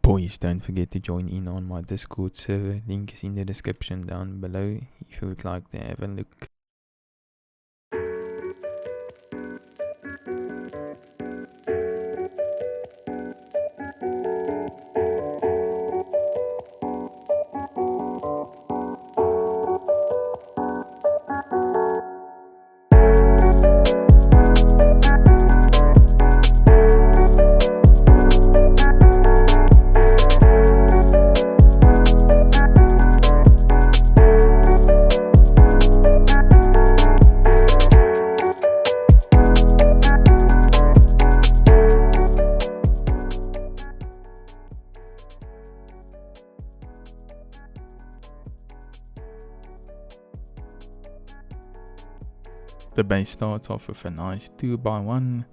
Boys, don't forget to join in on my Discord server, link is in the description down below if you would like to have a look. The base starts off with a nice 2x1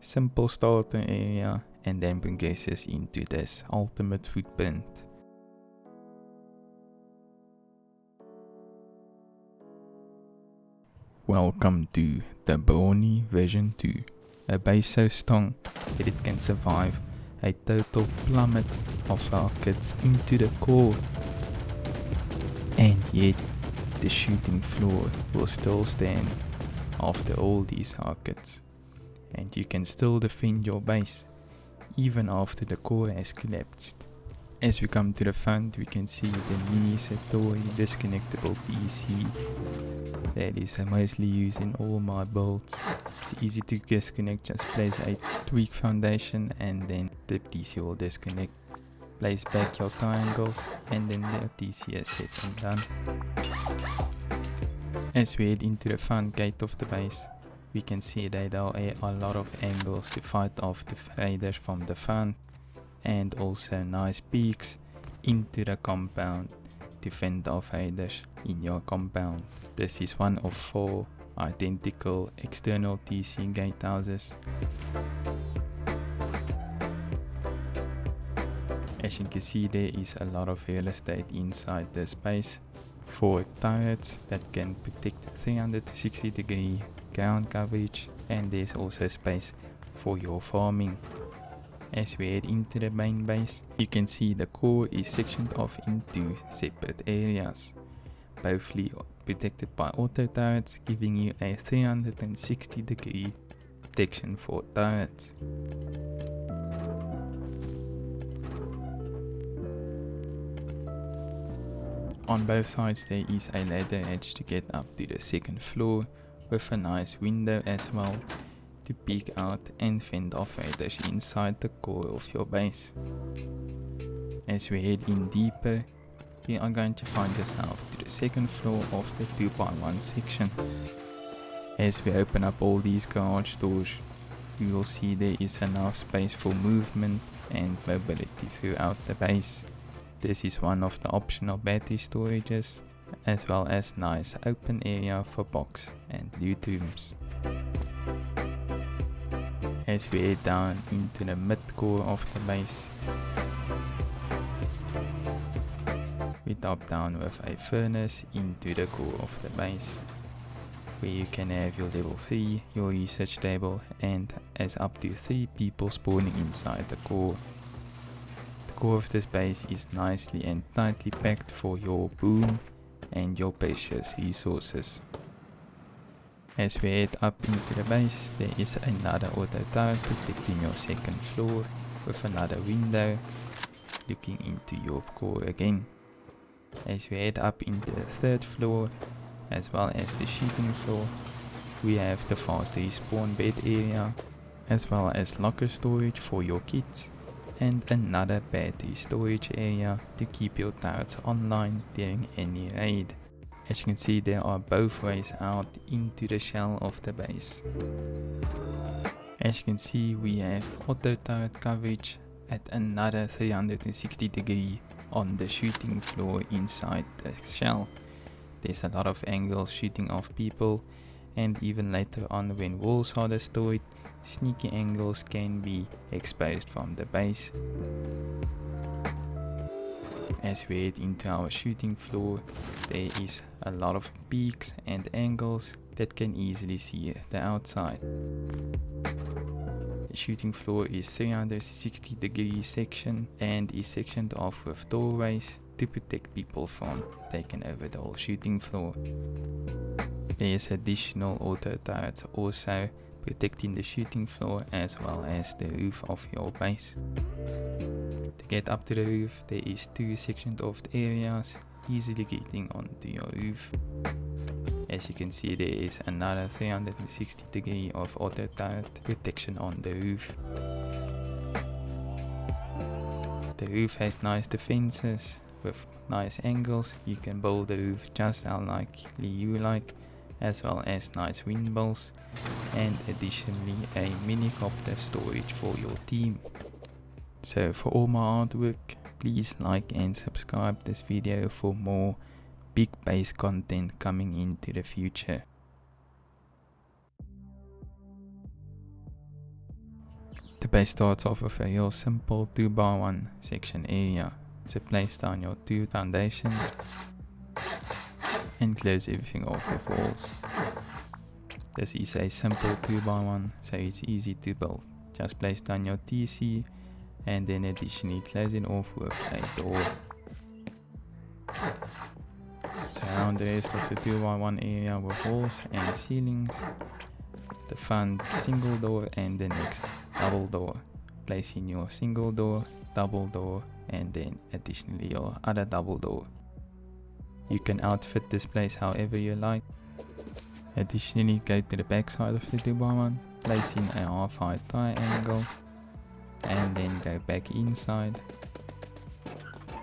simple starter area and then progresses into this ultimate footprint. Welcome to the BRAWNY version 2, a base so strong that it can survive a total plummet of rockets into the core, and yet the shooting floor will still stand after all these rockets, and you can still defend your base even after the core has collapsed. As we come to the front, we can see the mini Satori disconnectable PC that is mostly used in all my builds. It's easy to disconnect, just place a tweak foundation and then the PC will disconnect. Place back your triangles and then the PC is set and done. As we head into the front gate of the base, we can see that there are a lot of angles to fight off the raiders from the front, and also nice peaks into the compound to fend off raiders in your compound. This is one of 4 identical external TC gatehouses. As you can see, there is a lot of real estate inside this base. 4 turrets that can protect 360-degree ground coverage, and there's also space for your farming. As we head into the main base, you can see the core is sectioned off into separate areas, both protected by auto turrets, giving you a 360-degree protection for turrets. On both sides there is a ladder edge to get up to the second floor, with a nice window as well to peek out and fend off raiders inside the core of your base. As we head in deeper, you are going to find yourself to the second floor of the 2x1 section. As we open up all these garage doors, you will see there is enough space for movement and mobility throughout the base. This is one of the optional battery storages, as well as nice open area for box and loot rooms. As we head down into the mid-core of the base, we drop down with a furnace into the core of the base, where you can have your level 3, your research table, and as up to 3 people spawning inside the core. The core of this base is nicely and tightly packed for your boom and your precious resources. As we head up into the base, there is another auto turret protecting your second floor, with another window looking into your core again. As we head up into the third floor, as well as the shooting floor, we have the fast respawn bed area, as well as locker storage for your kits, and another battery storage area to keep your turrets online during any raid. As you can see, there are both ways out into the shell of the base. As you can see, we have auto turret coverage at another 360-degree on the shooting floor inside the shell. There's a lot of angles shooting off people, and even later on when walls are destroyed, sneaky angles can be exposed from the base. As we head into our shooting floor, there is a lot of peaks and angles that can easily see the outside. The shooting floor is 360-degree section and is sectioned off with doorways to protect people from taking over the whole shooting floor. There is additional auto turrets also protecting the shooting floor as well as the roof of your base. To get up to the roof, there is 2 sectioned off areas easily getting onto your roof. As you can see, there is another 360-degree of auto turret protection on the roof. The roof has nice defenses with nice angles. You can build the roof just how likely you like, as well as nice wind bells and additionally a mini copter storage for your team. So for all my artwork, please like and subscribe this video for more big base content coming into the future. The base starts off with a real simple 2x1 section area. So place down your 2 foundations and close everything off with walls. This is a simple 2x1, so it's easy to build. Just place down your TC and then additionally close it off with a door. Surround the rest of the 2x1 area with walls and ceilings. The front single door and the next double door. Place in your single door, double door, and then additionally your other double door. You can outfit this place however you like. Additionally, go to the back side of the 2x1, place in a half-height triangle, and then go back inside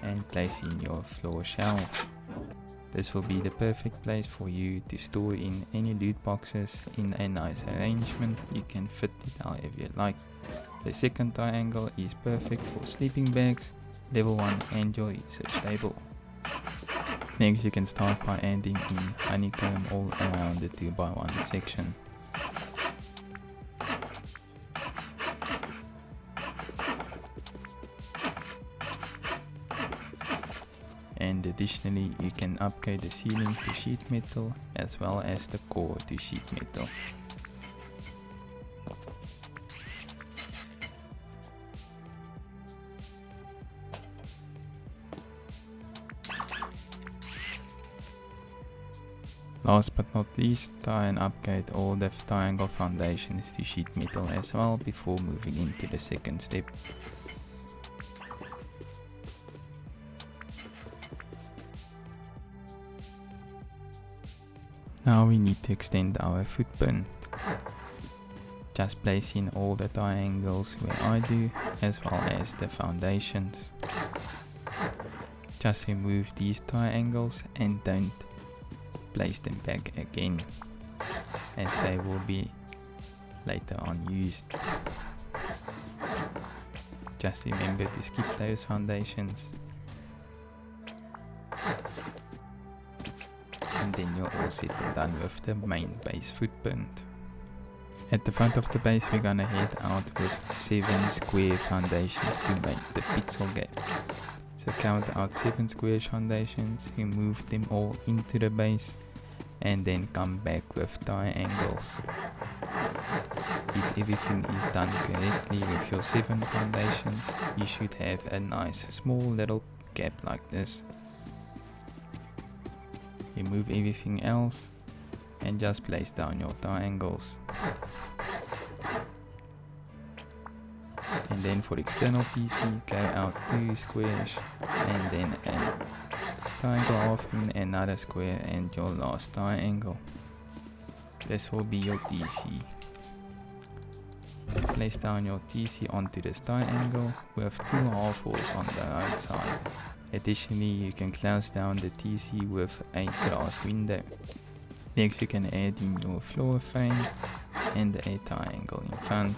and place in your floor shelf. This will be the perfect place for you to store in any loot boxes in a nice arrangement. You can fit it however you like. The second triangle is perfect for sleeping bags, level 1 and your research table. Next you can start by adding in honeycomb all around the 2x1 section. And additionally you can upgrade the ceiling to sheet metal as well as the core to sheet metal. Last but not least, try and upgrade all the triangle foundations to sheet metal as well before moving into the second step. Now we need to extend our footprint. Just place in all the triangles where I do, as well as the foundations. Just remove these triangles and don't place them back again, as they will be later on used. Just remember to skip those foundations, and then you're all set and done with the main base footprint. At the front of the base we're gonna head out with 7 square foundations to make the pixel gap. So count out 7 square foundations, remove them all into the base, and then come back with triangles. If everything is done correctly with your 7 foundations, you should have a nice small little gap like this. Remove everything else and just place down your triangles. And then for external TC, go out 2 squares and then a triangle off in another square and your last triangle. This will be your TC. Place down your TC onto this triangle with 2 half walls on the right side. Additionally, you can close down the TC with a glass window. Next you can add in your floor frame and a triangle in front.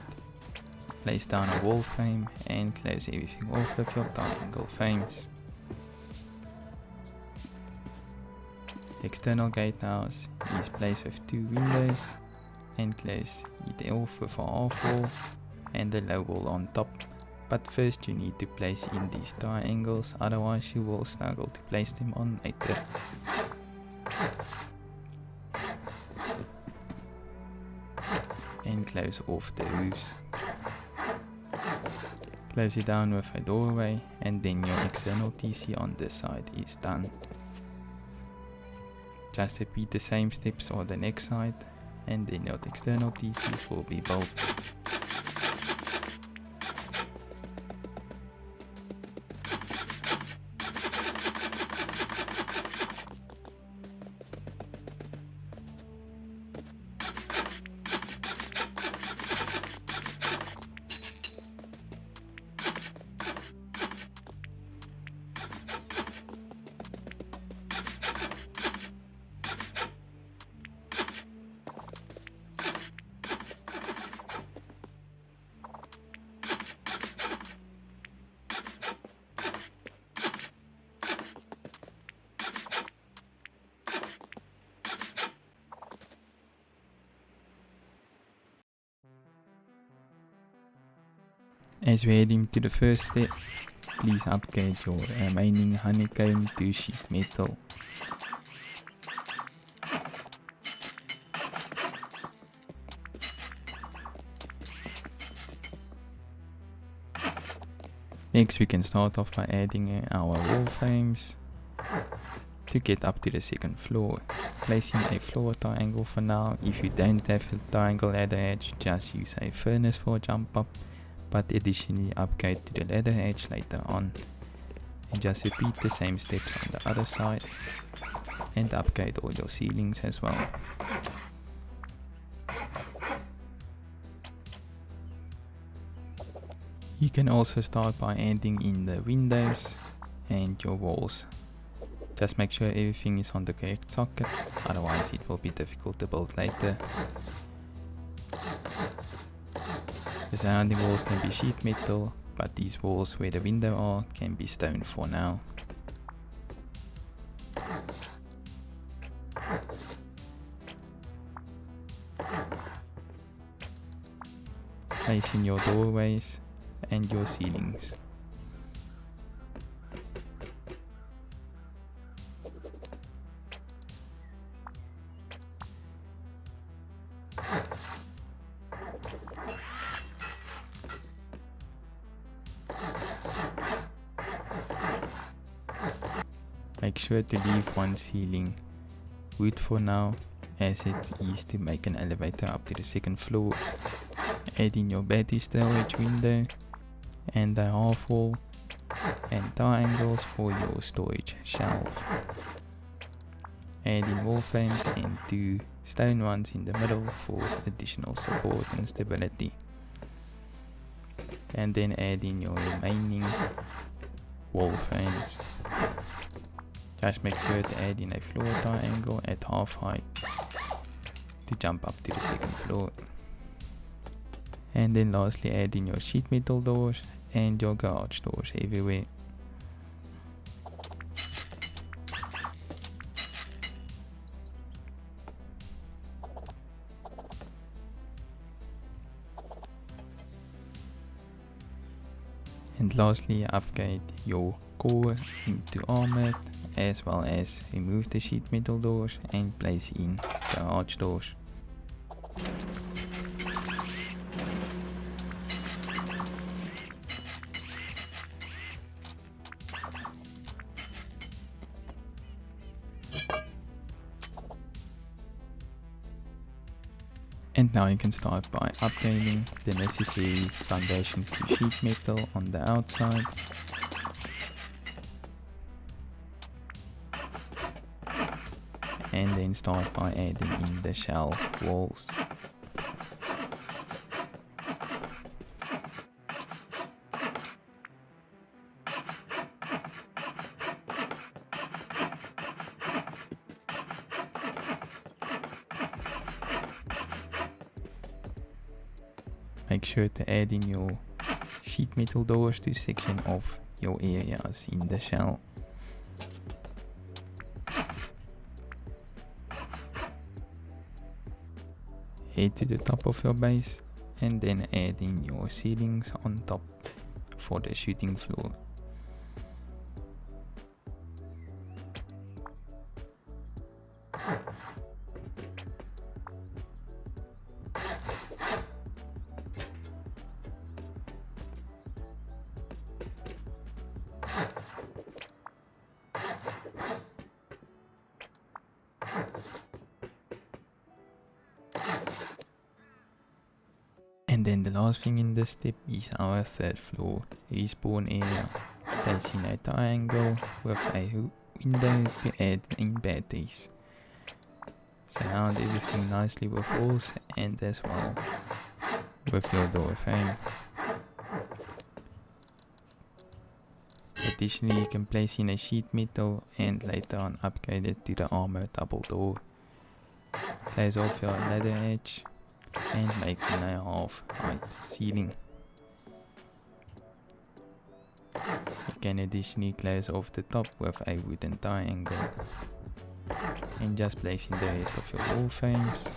Place down a wall frame and close everything off with your triangle frames. The external gatehouse is placed with 2 windows and close it off with a half wall and a low wall on top. But first you need to place in these triangles, otherwise you will struggle to place them on later. And close off the roofs. Place it down with a doorway, and then your external TC on this side is done. Just repeat the same steps on the next side, and then your external TCs will be built. As we head into the first step, please upgrade your remaining honeycomb to sheet metal. Next we can start off by adding our wall frames to get up to the second floor. Placing a floor triangle for now. If you don't have a triangle ladder edge, just use a furnace for a jump up, but additionally upgrade to the ladder edge later on. And just repeat the same steps on the other side and upgrade all your ceilings as well. You can also start by adding in the windows and your walls. Just make sure everything is on the correct socket, otherwise it will be difficult to build later. The surrounding walls can be sheet metal, but these walls where the window are can be stone for now. Place in your doorways and your ceilings. Make sure to leave one ceiling wood for now, as it's easy to make an elevator up to the second floor. Add in your battery storage window and a half wall and triangles for your storage shelf. Add in wall frames and 2 stone ones in the middle for additional support and stability. And then add in your remaining wall frames. Just make sure to add in a floor triangle at half height to jump up to the second floor. And then lastly add in your sheet metal doors and your garage doors everywhere. And lastly upgrade your core into armored, as well as remove the sheet metal doors and place in garage doors. And now you can start by upgrading the necessary foundation to sheet metal on the outside. And then start by adding in the shell walls. Make sure to add in your sheet metal doors to section off your areas in the shell. Head to the top of your base and then add in your ceilings on top for the shooting floor. And then the last thing in this step is our third floor respawn area. Placing a triangle with a window to add in batteries. Surround everything nicely with walls and as well with your door frame. Additionally, you can place in a sheet metal and later on upgrade it to the armor double door. Close off your ladder edge and make a half height ceiling. You can additionally close off the top with a wooden triangle. And just place in the rest of your wall frames.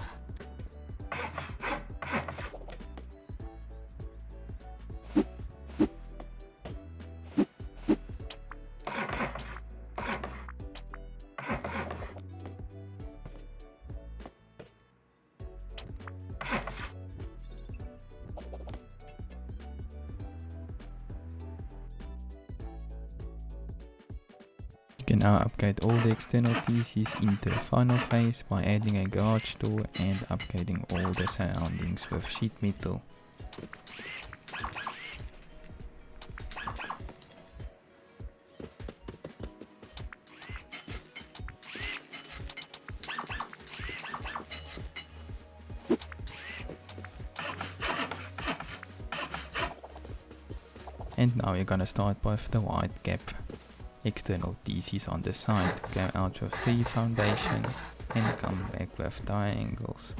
You can now upgrade all the external TCs into the final phase by adding a garage door and upgrading all the surroundings with sheet metal. And now you're gonna start with the Widegap. External TCs on the side, go out with 3 foundation and come back with triangles.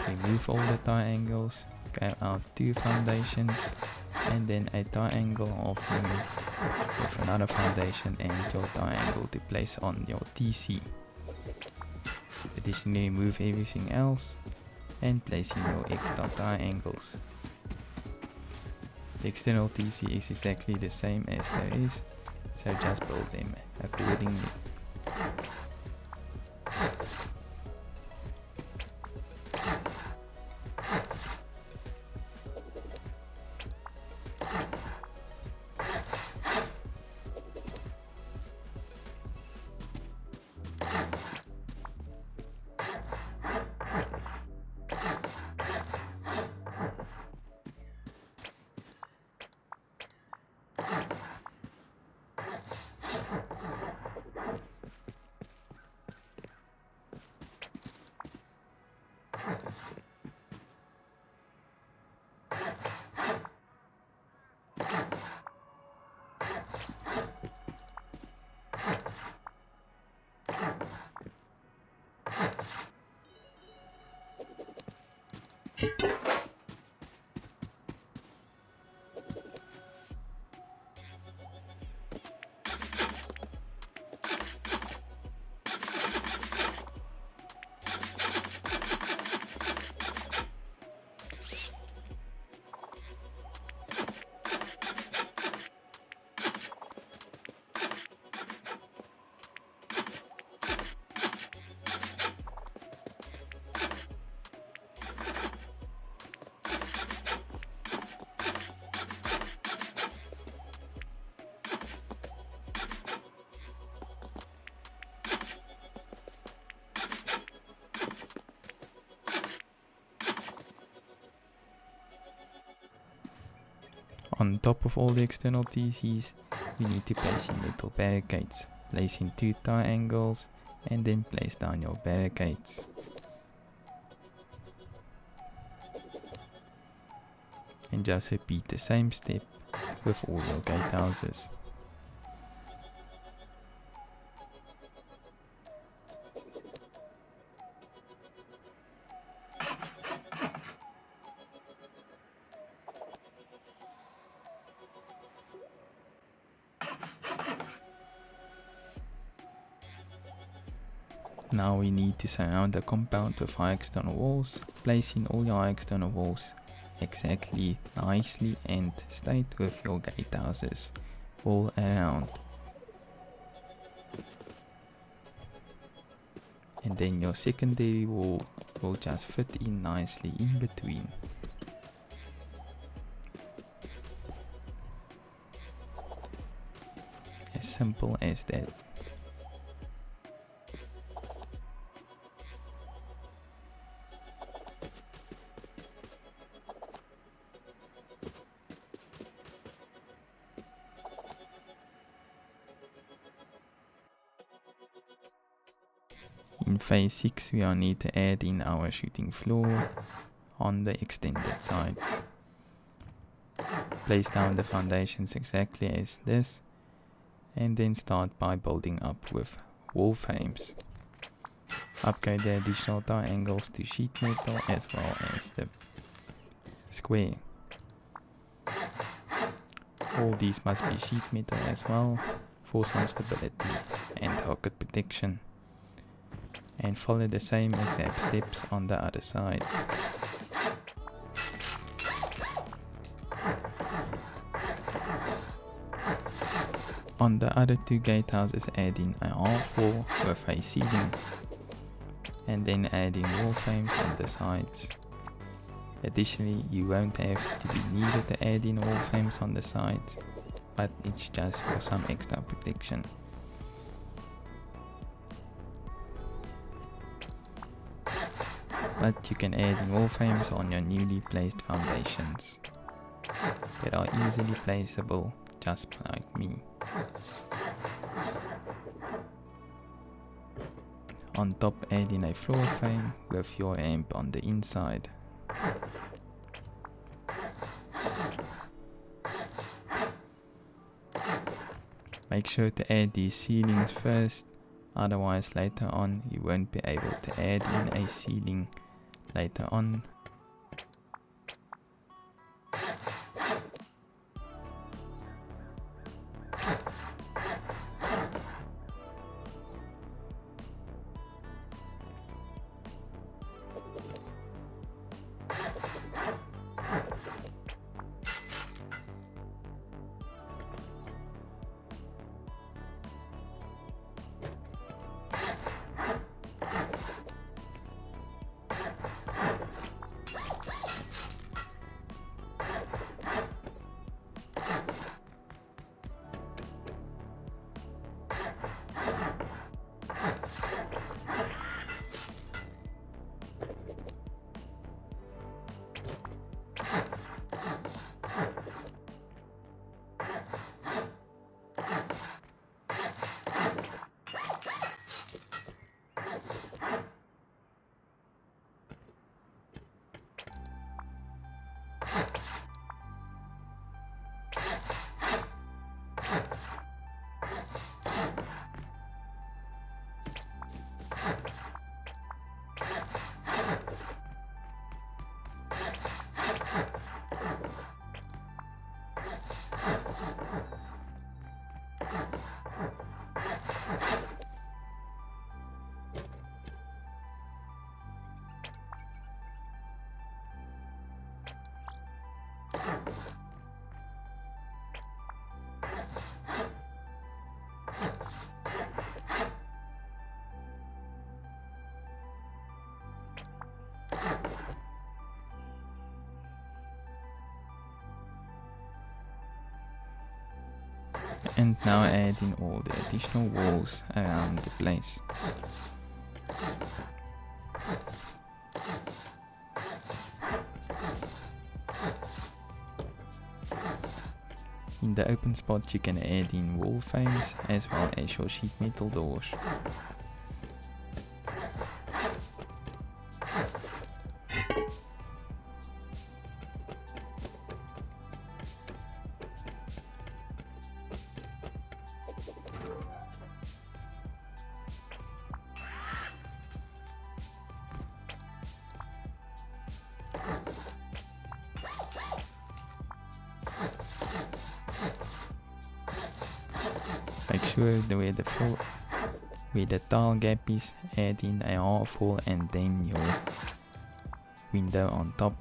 Remove all the triangles, go out 2 foundations and then a triangle of them with another foundation and your triangle to place on your TC. Additionally, remove everything else and place in your extra triangles. The external TC is exactly the same as the rest, so just build them accordingly. On top of all the external TCs, you need to place in metal barricades. Place in 2 triangles and then place down your barricades. And just repeat the same step with all your gatehouses. Now we need to surround the compound with our external walls, placing all your external walls exactly nicely and straight with your gatehouses all around. And then your secondary wall will just fit in nicely in between. As simple as that. In phase 6 we will need to add in our shooting floor on the extended sides. Place down the foundations exactly as this, and then start by building up with wall frames. Upgrade the additional triangles to sheet metal as well as the square. All these must be sheet metal as well for some stability and rocket protection. And follow the same exact steps on the other side. On the other two gatehouses, add in a half wall with a ceiling, and then add in wall frames on the sides. Additionally, you won't have to be needed to add in wall frames on the sides, but it's just for some extra protection. But you can add in wall frames on your newly placed foundations that are easily placeable, just like me. On top, add in a floor frame with your amp on the inside. Make sure to add these ceilings first, otherwise later on you won't be able to add in a ceiling later on. And now add in all the additional walls around the place. In the open spot you can add in wall frames as well as your sheet metal doors. Make sure that where the tile gap is, add in a half wall and then your window on top.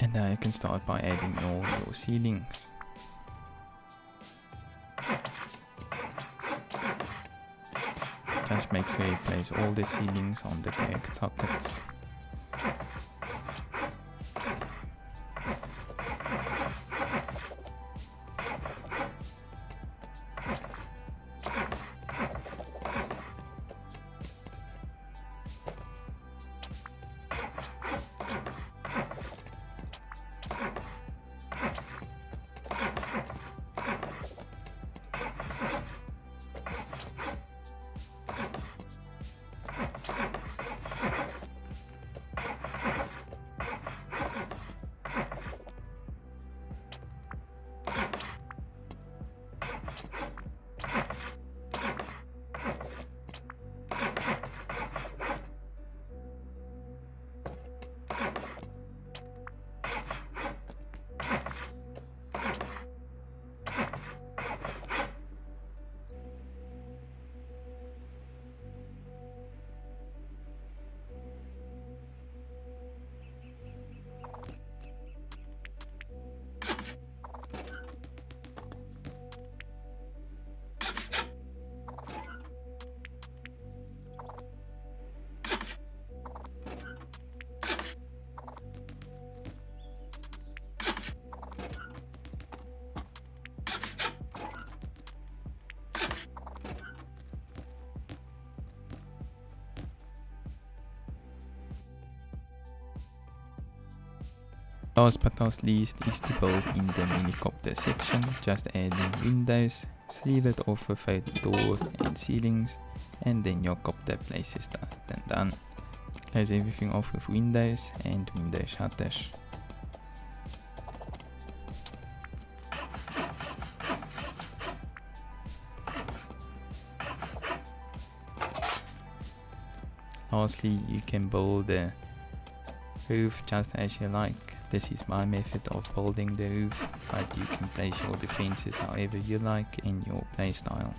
And now you can start by adding all your ceilings. Just make sure you place all the ceilings on the correct sockets. Last but not least is the build in the minicopter section, just adding windows, seal it off with a door and ceilings, and then your copter place is done. Close everything off with windows and window shutters. Lastly, you can build the roof just as you like. This is my method of building the roof, but you can place your defenses however you like in your playstyle.